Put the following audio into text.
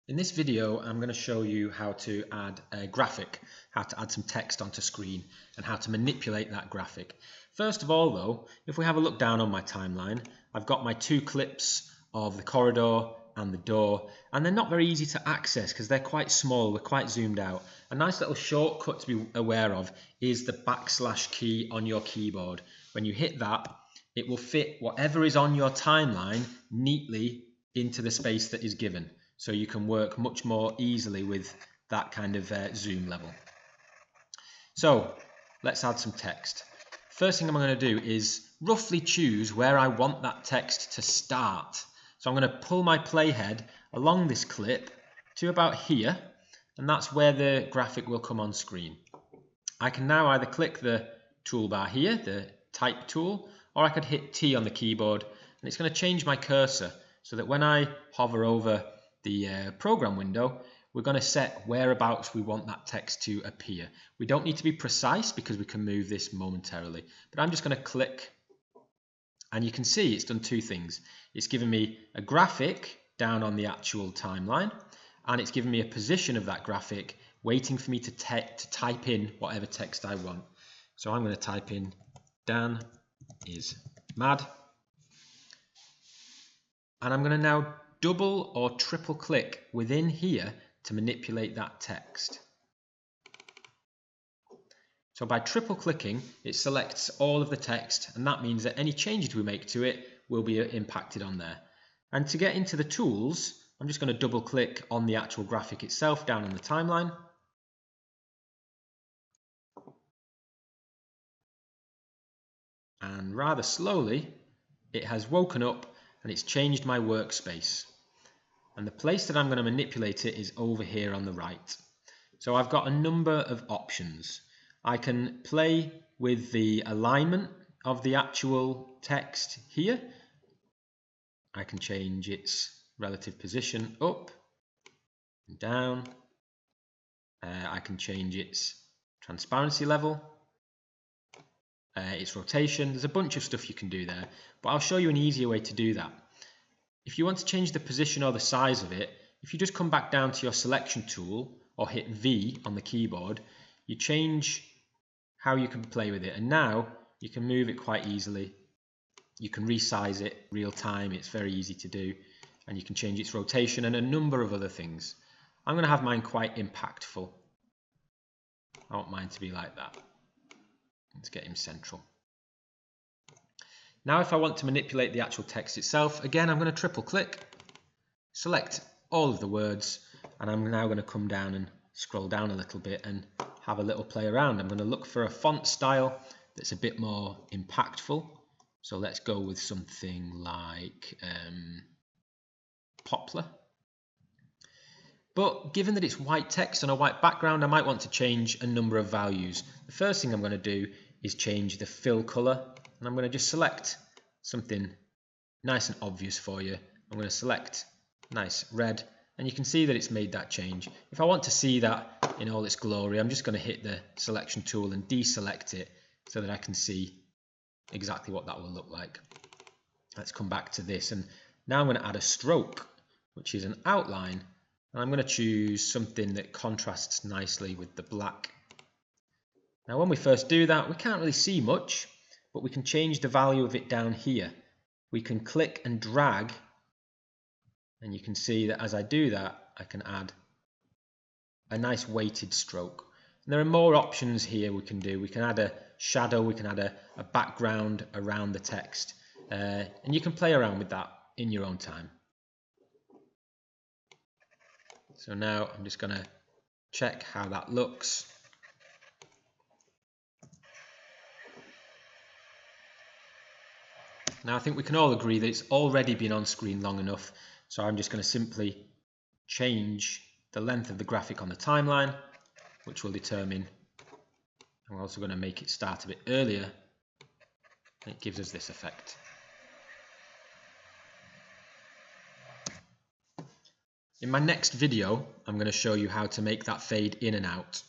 In this video, I'm going to show you how to add a graphic, how to add some text onto screen, and how to manipulate that graphic. First of all though, if we have a look down on my timeline, I've got my two clips of the corridor and the door, and they're not very easy to access because they're quite small, we're quite zoomed out. A nice little shortcut to be aware of is the / key on your keyboard. When you hit that, it will fit whatever is on your timeline neatly into the space that is given. So you can work much more easily with that kind of zoom level. So let's add some text. First thing I'm going to do is roughly choose where I want that text to start. So I'm going to pull my playhead along this clip to about here, and that's where the graphic will come on screen. I can now either click the toolbar here, the type tool, or I could hit T on the keyboard, and it's going to change my cursor so that when I hover over the program window, we're going to set whereabouts we want that text to appear. We don't need to be precise because we can move this momentarily, but I'm just going to click, and you can see it's done two things. It's given me a graphic down on the actual timeline, and it's given me a position of that graphic waiting for me to type in whatever text I want. So I'm going to type in Dan is mad, and I'm going to now double or triple click within here to manipulate that text. So by triple clicking, it selects all of the text, and that means that any changes we make to it will be impacted on there. And to get into the tools, I'm just going to double click on the actual graphic itself down on the timeline. And rather slowly, it has woken up and it's changed my workspace. And the place that I'm going to manipulate it is over here on the right. So I've got a number of options. I can play with the alignment of the actual text here. I can change its relative position up and down. I can change its transparency level, its rotation. There's a bunch of stuff you can do there, but I'll show you an easier way to do that. If you want to change the position or the size of it, if you just come back down to your selection tool or hit V on the keyboard, you change how you can play with it, and now you can move it quite easily. You can resize it real time, it's very easy to do, and you can change its rotation and a number of other things. I'm going to have mine quite impactful. I want mine to be like that. Let's get him central. Now if I want to manipulate the actual text itself, again I'm going to triple click, select all of the words, and I'm now going to come down and scroll down a little bit and have a little play around. I'm going to look for a font style that's a bit more impactful. So let's go with something like Poplar. But given that it's white text on a white background, I might want to change a number of values. The first thing I'm going to do is change the fill color, and I'm going to just select something nice and obvious for you. I'm going to select nice red, and you can see that it's made that change. If I want to see that in all its glory, I'm just going to hit the selection tool and deselect it so that I can see exactly what that will look like. Let's come back to this, and now I'm going to add a stroke, which is an outline, and I'm going to choose something that contrasts nicely with the black. Now when we first do that, we can't really see much, but we can change the value of it down here. We can click and drag, and you can see that as I do that, I can add a nice weighted stroke. And there are more options here we can do. We can add a shadow, we can add a background around the text, and you can play around with that in your own time. So now I'm just going to check how that looks. Now I think we can all agree that it's already been on screen long enough, so I'm just going to simply change the length of the graphic on the timeline, which will determine, and we're also going to make it start a bit earlier, and it gives us this effect. In my next video, I'm going to show you how to make that fade in and out.